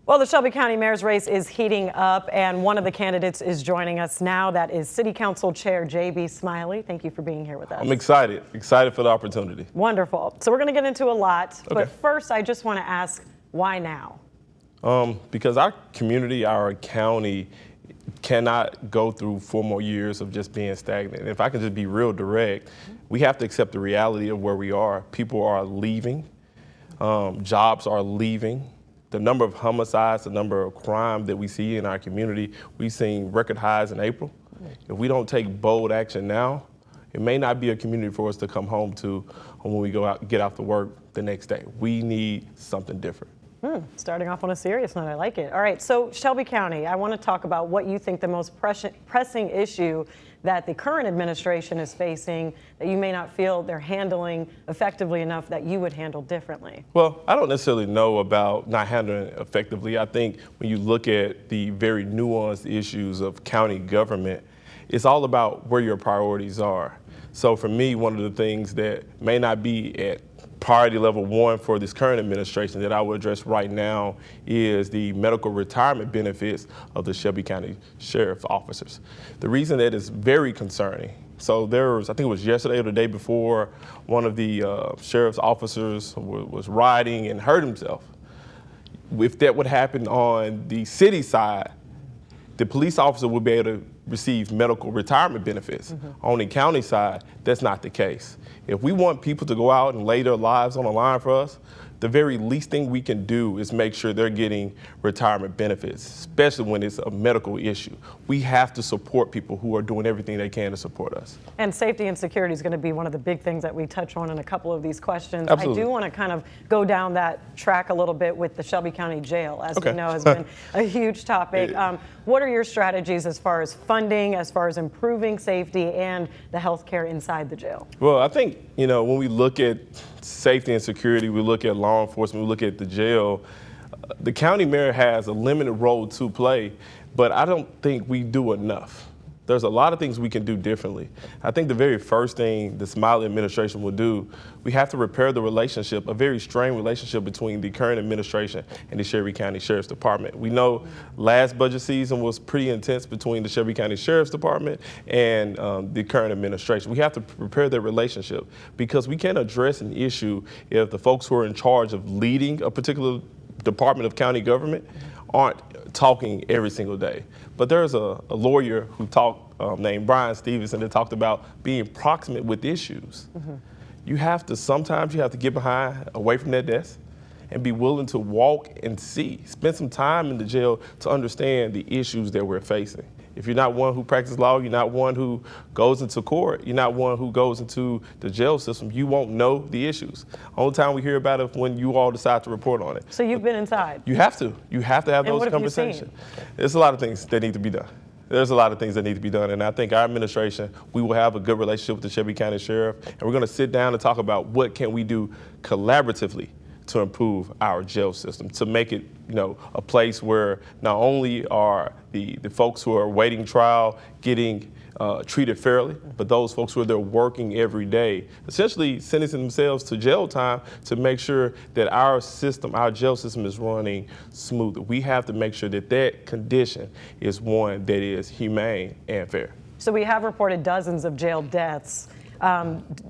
Well, the Shelby County Mayor's race is heating up, and one of the candidates is joining us now. That is City Council Chair J.B. Smiley. Thank you for being here with us. I'm excited for the opportunity. Wonderful. So we're going to get into a lot, Okay. but first I just want to ask, why now? Because our community, our county cannot go through 4 more years of just being stagnant. And if I can just be real direct, we have to accept the reality of where we are. People are leaving, jobs are leaving. The number of homicides, the number of crime that we see in our community, we've seen record highs in April. If we don't take bold action now, it may not be a community for us to come home to when we get out to work the next day. We need something different. Starting off on a serious note, I like it. All right, so Shelby County, I want to talk about what you think the most pressing issue that the current administration is facing that you may not feel they're handling effectively enough that you would handle differently. Well, I don't necessarily know about not handling it effectively. I think when you look at the very nuanced issues of county government, it's all about where your priorities are. So for me, one of the things that may not be at priority level 1 for this current administration that I will address right now is the medical retirement benefits of the Shelby County Sheriff officers. The reason that is very concerning, so there was, I think it was yesterday or the day before, one of the sheriff's officers was riding and hurt himself. If that would happen on the city side, the police officer would be able to receive medical retirement benefits. On the county side, that's not the case. If we want people to go out and lay their lives on the line for us, the very least thing we can do is make sure they're getting retirement benefits, especially when it's a medical issue. We have to support people who are doing everything they can to support us. And safety and security is going to be one of the big things that we touch on in a couple of these questions. Absolutely. I do want to kind of go down that track a little bit with the Shelby County Jail, as Okay. we know has been a huge topic. What are your strategies as far as funding, as far as improving safety and the health care inside the jail? Well, I think, when we look at safety and security, we look at law enforcement, we look at the jail, the county mayor has a limited role to play, but I don't think we do enough. There's a lot of things we can do differently. I think the very first thing the Smiley administration will do, we have to repair the relationship, a very strained relationship between the current administration and the Shelby County Sheriff's Department. We know last budget season was pretty intense between the Shelby County Sheriff's Department and the current administration. We have to repair that relationship because we can't address an issue if the folks who are in charge of leading a particular department of county government aren't talking every single day. But there's a lawyer who talked, named Brian Stevenson, that talked about being proximate with issues. Sometimes you have to get away from that desk and be willing to walk and spend some time in the jail to understand the issues that we're facing. If you're not one who practices law, you're not one who goes into court, you're not one who goes into the jail system, you won't know the issues. Only time we hear about it is when you all decide to report on it. So you've been inside? You have to. You have to have And those what have you conversations. seen? There's a lot of things that need to be done. There's a lot of things that need to be done, and I think our administration, we will have a good relationship with the Shelby County Sheriff, and we're going to sit down and talk about what can we do collaboratively to improve our jail system, to make it, a place where not only are the folks who are awaiting trial getting treated fairly, but those folks who are there working every day, essentially sentencing themselves to jail time to make sure that our jail system is running smoothly. We have to make sure that condition is one that is humane and fair. So we have reported dozens of jail deaths.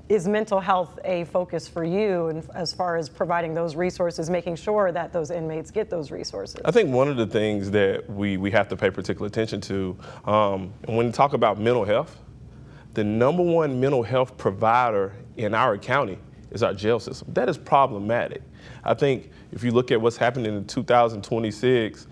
Is mental health a focus for you, and as far as providing those resources, making sure that those inmates get those resources? I think one of the things that we have to pay particular attention to, when we talk about mental health, the #1 mental health provider in our county is our jail system. That is problematic. I think if you look at what's happening in 2026,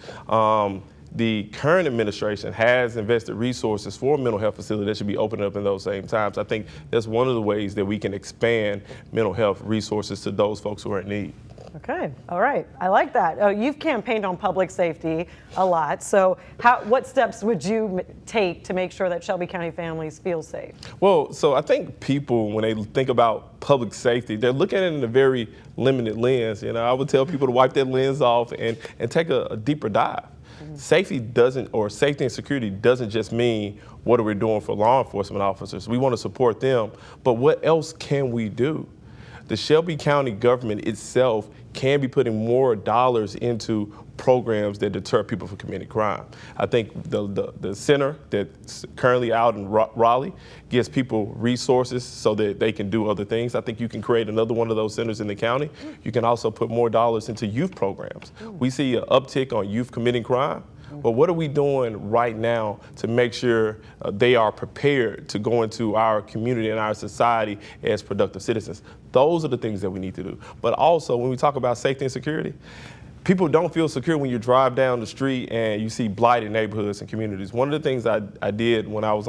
the current administration has invested resources for a mental health facility that should be opening up in those same times. I think that's one of the ways that we can expand mental health resources to those folks who are in need. Okay, all right, I like that. You've campaigned on public safety a lot, so what steps would you take to make sure that Shelby County families feel safe? Well, so I think people, when they think about public safety, they're looking at it in a very limited lens. I would tell people to wipe that lens off and take a deeper dive. Safety and security doesn't just mean what are we doing for law enforcement officers. We want to support them, but what else can we do? The Shelby County government itself can be putting more dollars into programs that deter people from committing crime. I think the center that's currently out in Raleigh gives people resources so that they can do other things. I think you can create another one of those centers in the county. You can also put more dollars into youth programs. We see an uptick on youth committing crime. But what are we doing right now to make sure they are prepared to go into our community and our society as productive citizens? Those are the things that we need to do. But also, when we talk about safety and security, people don't feel secure when you drive down the street and you see blighted neighborhoods and communities. One of the things I did when I was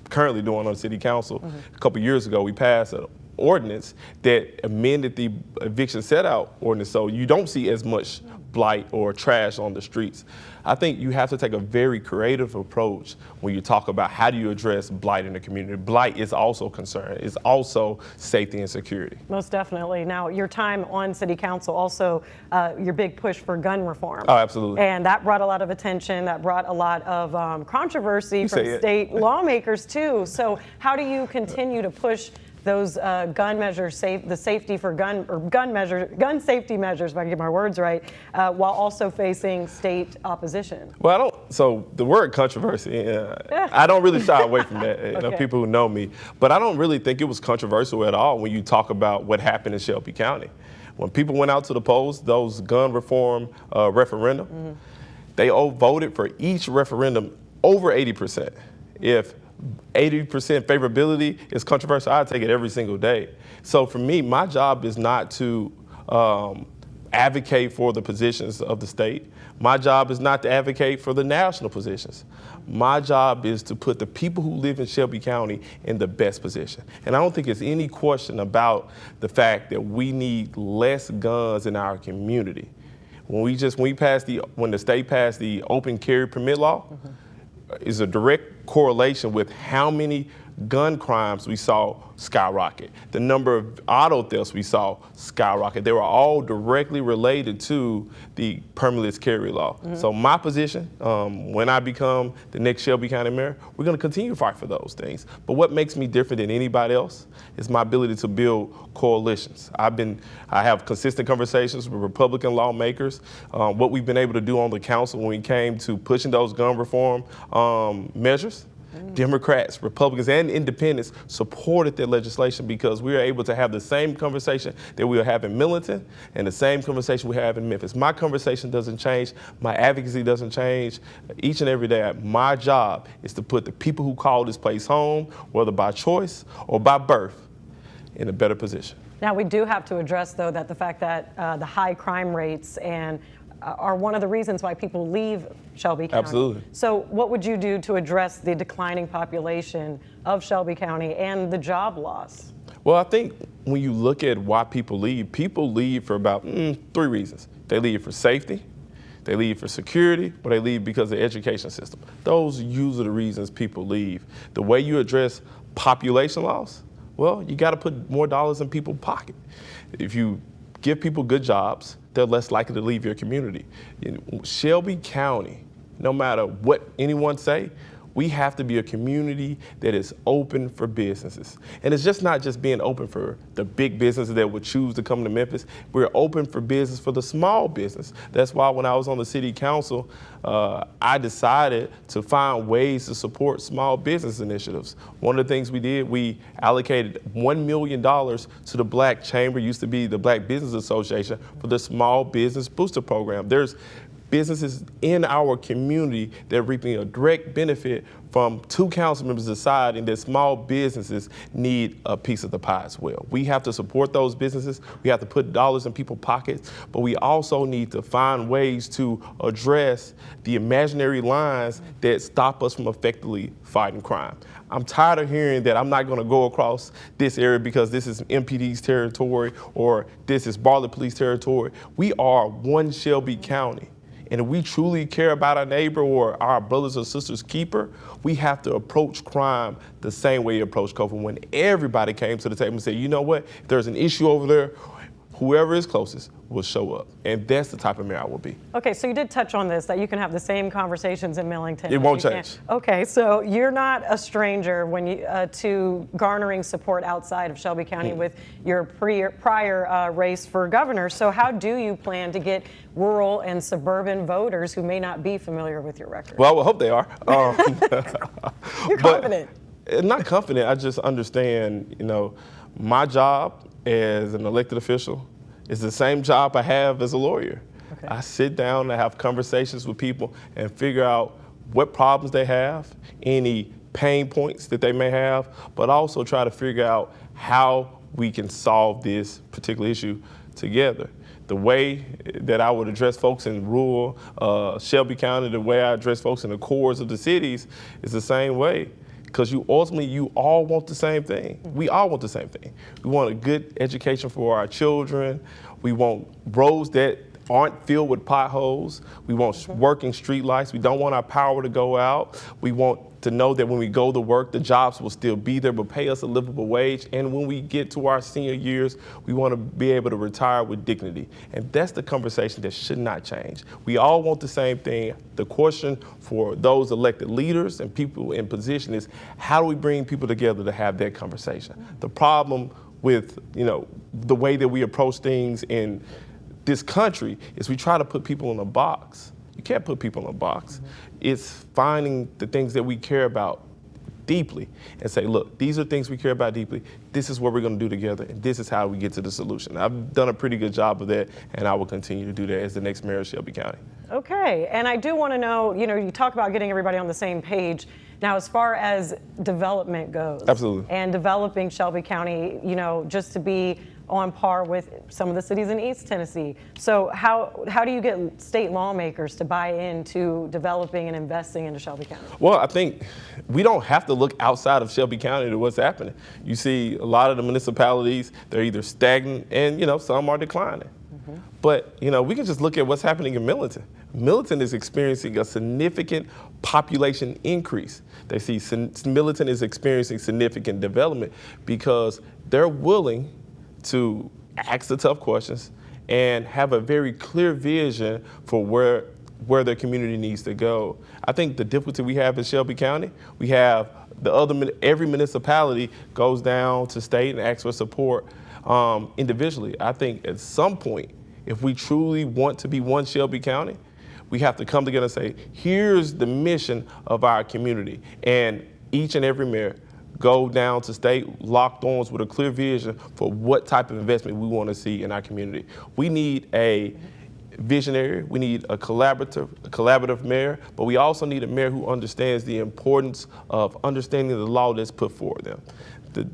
currently doing on the city council a couple years ago, we passed an ordinance that amended the eviction set-out ordinance so you don't see as much blight or trash on the streets. I think you have to take a very creative approach when you talk about how do you address blight in the community. Blight is also a concern. It's also safety and security. Most definitely. Now, your time on city council, also your big push for gun reform. Oh, absolutely. And that brought a lot of attention. That brought a lot of controversy from state lawmakers too. So how do you continue to push those gun measures, gun safety measures, if I can get my words right, while also facing state opposition? Well, so the word controversy, I don't really shy away from that, Okay. People who know me, but I don't really think it was controversial at all when you talk about what happened in Shelby County. When people went out to the polls, those gun reform referendum, they all voted for each referendum over 80%. If 80% favorability is controversial, I take it every single day. So for me, my job is not to advocate for the positions of the state. My job is not to advocate for the national positions. My job is to put the people who live in Shelby County in the best position. And I don't think there's any question about the fact that we need less guns in our community. When the state passed the open carry permit law, is a direct correlation with how many gun crimes we saw skyrocket, the number of auto thefts we saw skyrocket. They were all directly related to the permitless carry law. So my position, when I become the next Shelby County Mayor, we're going to continue to fight for those things. But what makes me different than anybody else is my ability to build coalitions. I have consistent conversations with Republican lawmakers. What we've been able to do on the council when we came to pushing those gun reform measures, Democrats, Republicans, and independents supported that legislation because we were able to have the same conversation that we were having in Millington and the same conversation we have in Memphis. My conversation doesn't change. My advocacy doesn't change. Each and every day, my job is to put the people who call this place home, whether by choice or by birth, in a better position. Now, we do have to address, though, that the fact that the high crime rates are one of the reasons why people leave Shelby County. Absolutely. So what would you do to address the declining population of Shelby County and the job loss? Well, I think when you look at why people leave for about 3 reasons. They leave for safety, they leave for security, or they leave because of the education system. Those are usually the reasons people leave. The way you address population loss, well, you got to put more dollars in people's pocket. If you give people good jobs, they're less likely to leave your community. In Shelby County, no matter what anyone say, we have to be a community that is open for businesses. And it's just not just being open for the big businesses that would choose to come to Memphis. We're open for business for the small business. That's why when I was on the city council, I decided to find ways to support small business initiatives. One of the things we did, we allocated $1 million to the Black Chamber, used to be the Black Business Association, for the Small Business Booster Program. There's businesses in our community that are reaping a direct benefit from 2 council members deciding that small businesses need a piece of the pie as well. We have to support those businesses. We have to put dollars in people's pockets, but we also need to find ways to address the imaginary lines that stop us from effectively fighting crime. I'm tired of hearing that I'm not going to go across this area because this is MPD's territory or this is Bartlett Police territory. We are one Shelby County. And if we truly care about our neighbor or our brothers or sisters' keeper, we have to approach crime the same way you approach COVID. When everybody came to the table and said, you know what, if there's an issue over there, whoever is closest will show up. And that's the type of mayor I will be. Okay, so you did touch on this, that you can have the same conversations in Millington. It won't You change. can't- Okay, so you're not a stranger when you to garnering support outside of Shelby County with your prior race for governor. So how do you plan to get rural and suburban voters who may not be familiar with your record? Well, I hope they are. You're confident. Not confident. I just understand, my job as an elected official is the same job I have as a lawyer. Okay. I sit down and have conversations with people and figure out what problems they have, any pain points that they may have, but also try to figure out how we can solve this particular issue together. The way that I would address folks in rural Shelby County, the way I address folks in the cores of the cities is the same way. Because you all want the same thing. We all want the same thing. We want a good education for our children. We want roads that aren't filled with potholes. We want working street lights. We don't want our power to go out. We want to know that when we go to work, the jobs will still be there, but pay us a livable wage. And when we get to our senior years, we want to be able to retire with dignity. And that's the conversation that should not change. We all want the same thing. The question for those elected leaders and people in position is, how do we bring people together to have that conversation? The problem with, the way that we approach things in this country is we try to put people in a box. You can't put people in a box. It's finding the things that we care about deeply and say, look, these are things we care about deeply. This is what we're going to do together, and this is how we get to the solution. I've done a pretty good job of that, and I will continue to do that as the next mayor of Shelby County. Okay, and I do want to know, you talk about getting everybody on the same page. Now, as far as development goes, Absolutely. And developing Shelby County, just to be on par with some of the cities in East Tennessee. So how do you get state lawmakers to buy into developing and investing into Shelby County? Well, I think we don't have to look outside of Shelby County to what's happening. You see a lot of the municipalities, they're either stagnant and, some are declining. But, we can just look at what's happening in Millington. Millington is experiencing a significant population increase. They see Millington is experiencing significant development because they're willing to ask the tough questions and have a very clear vision for where their community needs to go. I think the difficulty we have in Shelby County, we have every municipality goes down to state and asks for support individually. I think at some point, if we truly want to be one Shelby County, we have to come together and say, here's the mission of our community. And each and every mayor go down to state locked arms with a clear vision for what type of investment we want to see in our community. We need a visionary, we need a collaborative mayor, but we also need a mayor who understands the importance of understanding the law that's put forward them.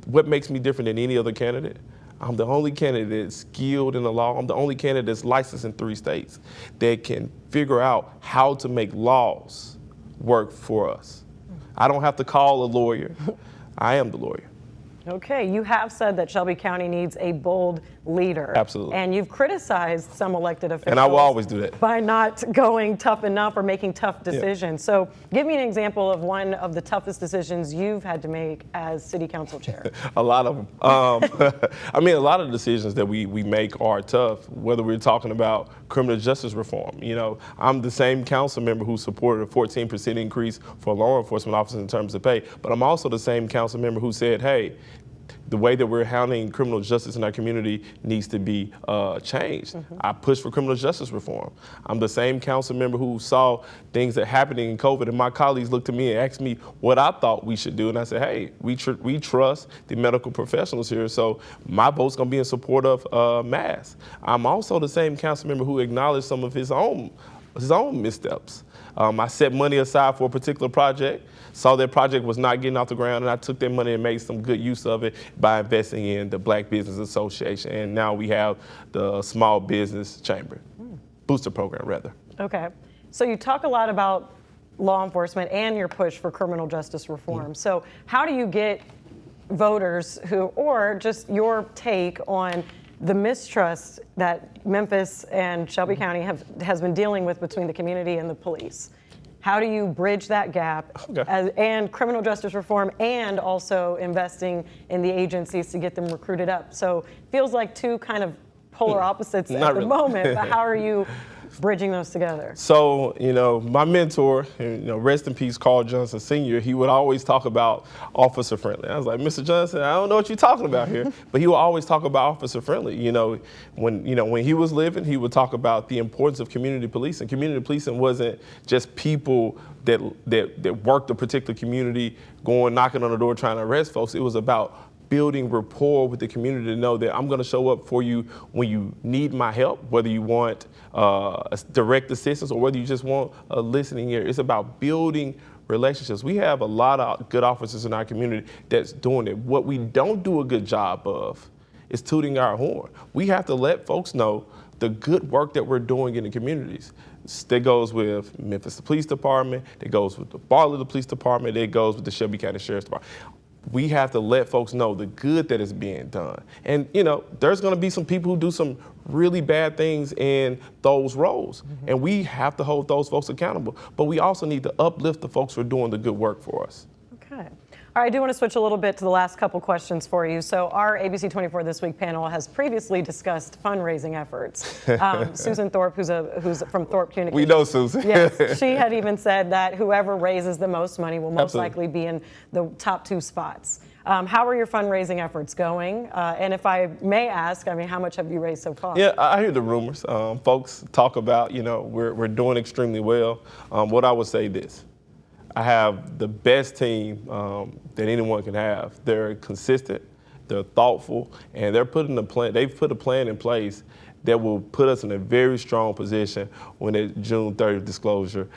What makes me different than any other candidate? I'm the only candidate that's skilled in the law. I'm the only candidate that's licensed in 3 states that can figure out how to make laws work for us. I don't have to call a lawyer. I am the lawyer. Okay, you have said that Shelby County needs a bold leader. Absolutely. And you've criticized some elected officials. And I will always do that. By not going tough enough or making tough decisions. Yeah. So give me an example of one of the toughest decisions you've had to make as city council chair. A lot of them. A lot of the decisions that we make are tough, whether we're talking about criminal justice reform. I'm the same council member who supported a 14% increase for law enforcement officers in terms of pay, but I'm also the same council member who said, hey, the way that we're handling criminal justice in our community needs to be changed. I pushed for criminal justice reform. I'm the same council member who saw things that are happening in COVID, and my colleagues looked to me and asked me what I thought we should do. And I said, hey, we trust the medical professionals here, so my vote's gonna be in support of masks. I'm also the same council member who acknowledged some of his own missteps. I set money aside for a particular project, saw that project was not getting off the ground, and I took that money and made some good use of it by investing in the Black Business Association. And now we have the Small Business Chamber, booster program rather. Okay, so you talk a lot about law enforcement and your push for criminal justice reform. So how do you get voters or just your take on the mistrust that Memphis and Shelby County has been dealing with between the community and the police? How do you bridge that gap and criminal justice reform and also investing in the agencies to get them recruited up? So it feels like two kind of polar opposites Not at the really. moment, but how are you bridging those together? So, my mentor, rest in peace, Carl Johnson Sr., he would always talk about officer friendly. I was like, Mr. Johnson, I don't know what you're talking about here. But he would always talk about officer friendly. When he was living, he would talk about the importance of community policing. Community policing wasn't just people that worked a particular community, going knocking on the door trying to arrest folks. It was about building rapport with the community to know that I'm going to show up for you when you need my help, whether you want direct assistance or whether you just want a listening ear. It's about building relationships. We have a lot of good officers in our community that's doing it. What we don't do a good job of is tooting our horn. We have to let folks know the good work that we're doing in the communities. That goes with Memphis Police Department, that goes with the Bartlett Police Department, that goes with the Shelby County Sheriff's Department. We have to let folks know the good that is being done. And, there's going to be some people who do some really bad things in those roles. Mm-hmm. And we have to hold those folks accountable. But we also need to uplift the folks who are doing the good work for us. Okay. All right, I do want to switch a little bit to the last couple questions for you. So our ABC 24 This Week panel has previously discussed fundraising efforts. Susan Thorpe, who's from Thorpe Communications. We know Susan. Yes, she had even said that whoever raises the most money will most Absolutely. likely be in the top 2 spots. How are your fundraising efforts going? And if I may ask, how much have you raised so far? Yeah, I hear the rumors. Folks talk about, we're doing extremely well. What I would say this. I have the best team that anyone can have. They're consistent, they're thoughtful, and they've put a plan in place that will put us in a very strong position when the June 30th disclosure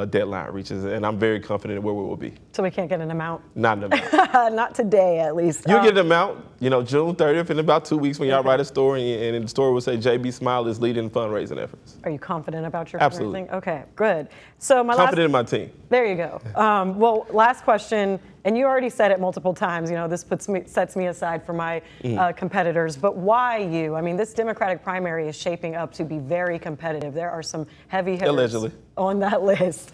deadline reaches. And I'm very confident where we will be. So we can't get an amount? Not an amount. Not today, at least. You'll get an amount, June 30th, in about 2 weeks when y'all write a story, and the story will say J.B. Smiley is leading fundraising efforts. Are you confident about your Absolutely. fundraising? Okay, good. So confident in my team. There you go. Well, last question, and you already said it multiple times, this sets me aside from my competitors, but why you? This Democratic primary is shaping up to be very competitive. There are some heavy hitters Allegedly. On that list.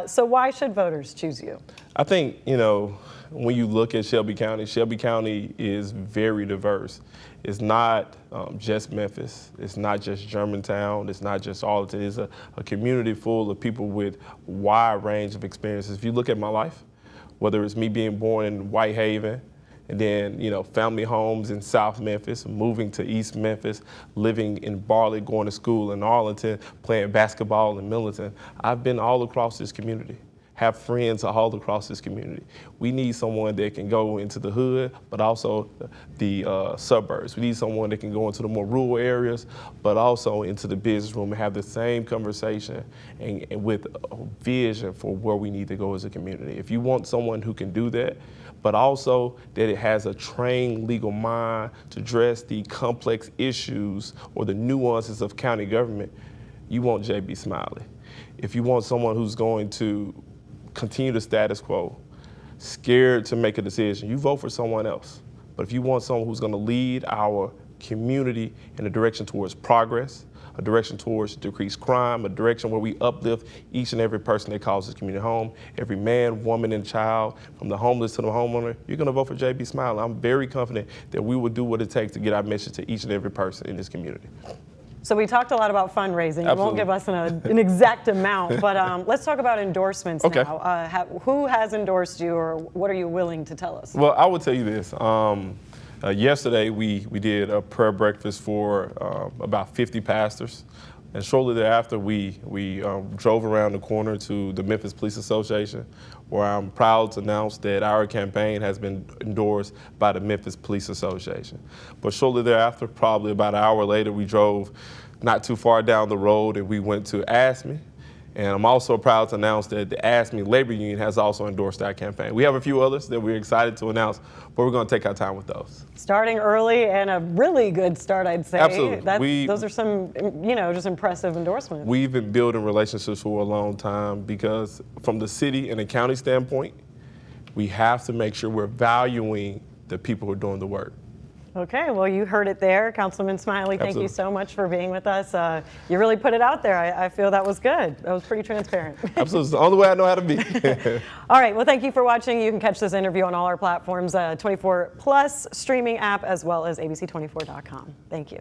So why should voters choose you? I think, when you look at Shelby County is very diverse. It's not just Memphis. It's not just Germantown. It's not just Arlington. It's a community full of people with a wide range of experiences. If you look at my life, whether it's me being born in Whitehaven, and then, family homes in South Memphis, moving to East Memphis, living in Bartlett, going to school in Arlington, playing basketball in Milton. I've been all across this community, have friends all across this community. We need someone that can go into the hood, but also the suburbs. We need someone that can go into the more rural areas, but also into the business room and have the same conversation and with a vision for where we need to go as a community. If you want someone who can do that, but also that it has a trained legal mind to address the complex issues or the nuances of county government, you want J.B. Smiley. If you want someone who's going to continue the status quo, scared to make a decision, you vote for someone else. But if you want someone who's going to lead our community in a direction towards progress, a direction towards decreased crime, a direction where we uplift each and every person that calls this community home, every man, woman, and child, from the homeless to the homeowner, you're going to vote for J.B. Smiley. I'm very confident that we will do what it takes to get our message to each and every person in this community. So we talked a lot about fundraising. Absolutely. You won't give us an exact amount, but let's talk about endorsements now. Who has endorsed you, or what are you willing to tell us? Well, I will tell you this. Yesterday, we did a prayer breakfast for about 50 pastors. And shortly thereafter, we drove around the corner to the Memphis Police Association, where I'm proud to announce that our campaign has been endorsed by the Memphis Police Association. But shortly thereafter, probably about an hour later, we drove not too far down the road and we went to ASME. And I'm also proud to announce that the ASME Labor Union has also endorsed our campaign. We have a few others that we're excited to announce, but we're going to take our time with those. Starting early, and a really good start, I'd say. Absolutely. Those are some, just impressive endorsements. We've been building relationships for a long time because from the city and the county standpoint, we have to make sure we're valuing the people who are doing the work. Okay, well, you heard it there. Councilman Smiley, thank Absolutely. you so much for being with us. You really put it out there. I feel that was good. That was pretty transparent. Absolutely. It's the only way I know how to be. All right, well, thank you for watching. You can catch this interview on all our platforms, 24 Plus streaming app, as well as abc24.com. Thank you.